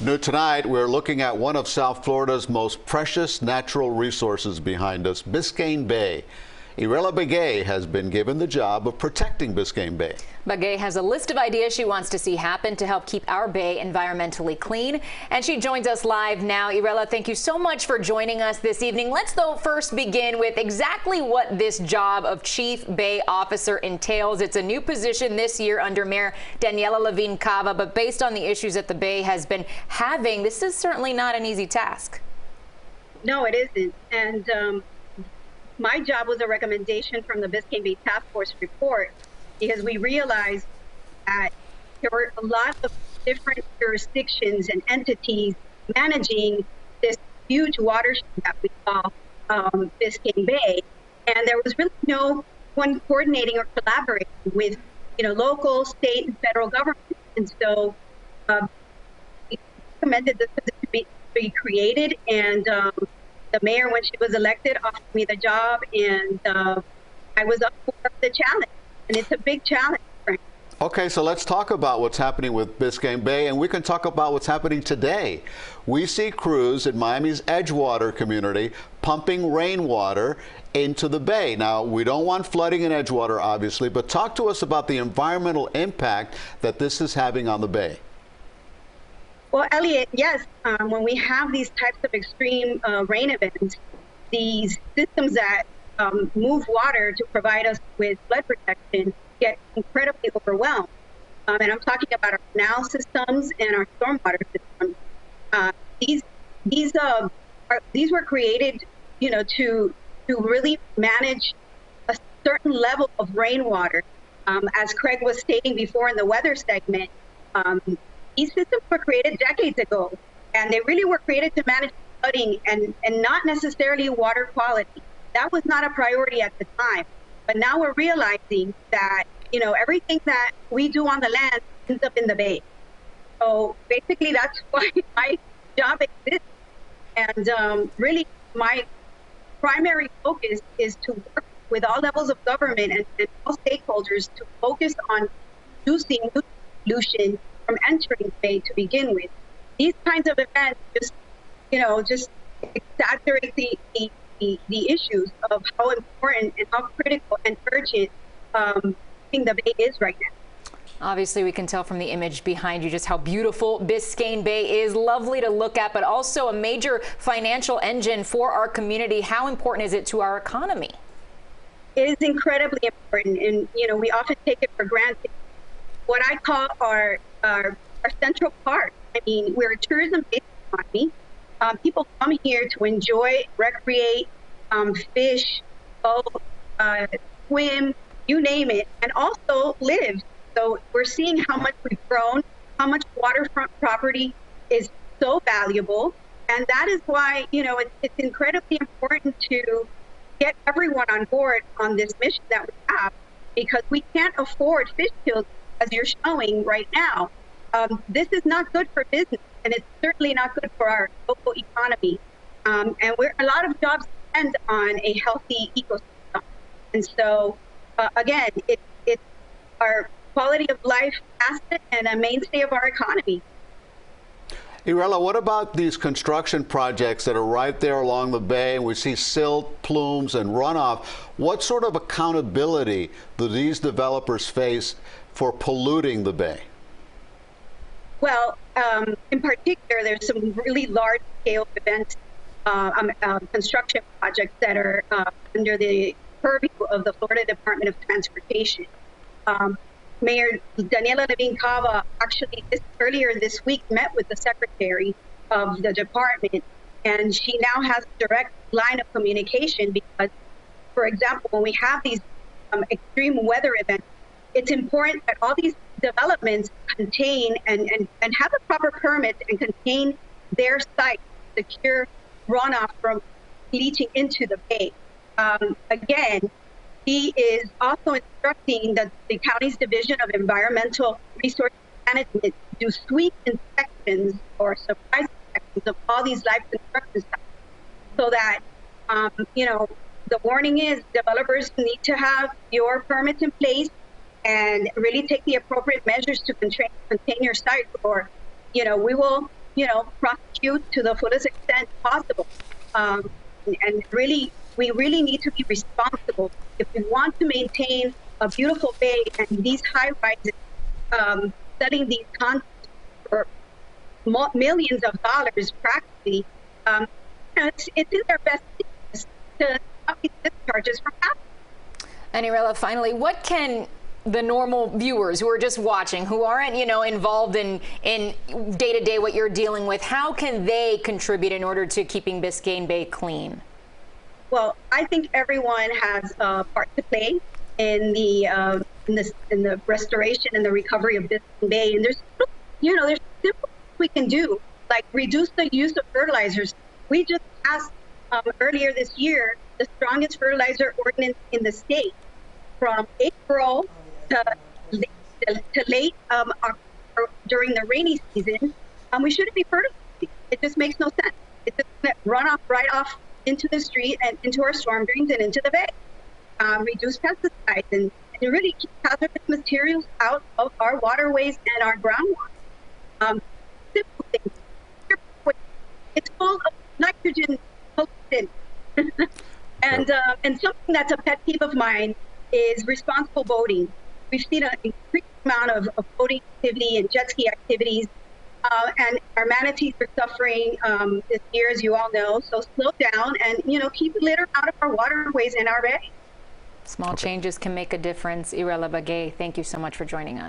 New tonight, we're looking at one of South Florida's most precious natural resources behind us, Biscayne Bay. Irela Bague has been given the job of protecting Biscayne Bay. Bague has a list of ideas she wants to see happen to help keep our bay environmentally clean. And she joins us live now. Irela, thank you so much for joining us this evening. Let's though first begin with exactly what this job of Chief Bay Officer entails. It's a new position this year under Mayor Daniela Levine Cava, but based on the issues that the Bay has been having, this is certainly not an easy task. No, it isn't. And my job was a recommendation from the Biscayne Bay Task Force report, because we realized that there were a lot of different jurisdictions and entities managing this huge watershed that we call Biscayne Bay, and there was really no one coordinating or collaborating with, local, state, and federal government. And so we recommended this position to be created, and the mayor, when she was elected, offered me the job, and I was up for the challenge. And it's a big challenge, Frank. Okay, so let's talk about what's happening with Biscayne Bay, and we can talk about what's happening today. We see crews in Miami's Edgewater community pumping rainwater into the bay. Now, we don't want flooding in Edgewater, obviously, but talk to us about the environmental impact that this is having on the bay. Well, Elliot, yes, when we have these types of extreme rain events, these systems that move water to provide us with flood protection get incredibly overwhelmed. And I'm talking about our canal systems and our stormwater systems. These were created, to really manage a certain level of rainwater. As Craig was stating before in the weather segment, these systems were created decades ago, and they really were created to manage flooding and not necessarily water quality. That was not a priority at the time. But now we're realizing that, everything that we do on the land ends up in the bay. So basically, that's why my job exists. And really, my primary focus is to work with all levels of government and all stakeholders to focus on reducing pollution from entering the bay to begin with. These kinds of events just exaggerate the issues of how important and how critical and urgent the bay is right now. Obviously, we can tell from the image behind you just how beautiful Biscayne Bay is. Lovely to look at, but also a major financial engine for our community. How important is it to our economy? It is incredibly important, and we often take it for granted. What I call our central park. I mean, we're a tourism-based economy. People come here to enjoy, recreate, fish, boat, swim, you name it, and also live. So we're seeing how much we've grown, how much waterfront property is so valuable. And that is why, it's incredibly important to get everyone on board on this mission that we have, because we can't afford fish kills as you're showing right now. This is not good for business, and it's certainly not good for our local economy. And a lot of jobs depend on a healthy ecosystem. And so, again, it's our quality of life asset and a mainstay of our economy. Irela, what about these construction projects that are right there along the bay, and we see silt, plumes, and runoff? What sort of accountability do these developers face for polluting the bay? Well, in particular, there's some really large-scale events, construction projects that are under the purview of the Florida Department of Transportation. Mayor Daniela Levine Cava actually earlier this week met with the secretary of the department, and she now has a direct line of communication because, for example, when we have these extreme weather events, it's important that all these developments contain and have a proper permit and contain their site to secure runoff from leaching into the bay. Again, he is also instructing that the county's Division of Environmental Resource Management do sweep inspections or surprise inspections of all these live construction sites, so that the warning is developers need to have your permits in place and really take the appropriate measures to contain your site, or we will prosecute to the fullest extent possible. And really, we really need to be responsible if we want to maintain a beautiful bay and these high rises, setting these condos for millions of dollars practically. It's in their best interest to stop these discharges from happening. And Irela, finally, what can the normal viewers who are just watching, who aren't, involved in day-to-day what you're dealing with, how can they contribute in order to keeping Biscayne Bay clean? Well, I think everyone has a part to play in the restoration and the recovery of Biscayne Bay. And there's simple things we can do, like reduce the use of fertilizers. We just passed earlier this year the strongest fertilizer ordinance in the state. From April to late October during the rainy season, we shouldn't be fertilizing. It just makes no sense. It's just going to run off right off into the street and into our storm drains and into the bay. Reduce pesticides and really keep hazardous materials out of our waterways and our groundwater. Simple things. It's full of nitrogen potent. And something that's a pet peeve of mine is responsible boating. We've seen an increased amount of boating activity and jet ski activities, and our manatees are suffering this year, as you all know. So slow down and keep litter out of our waterways and our bay. Small changes can make a difference. Irela Bague, thank you so much for joining us.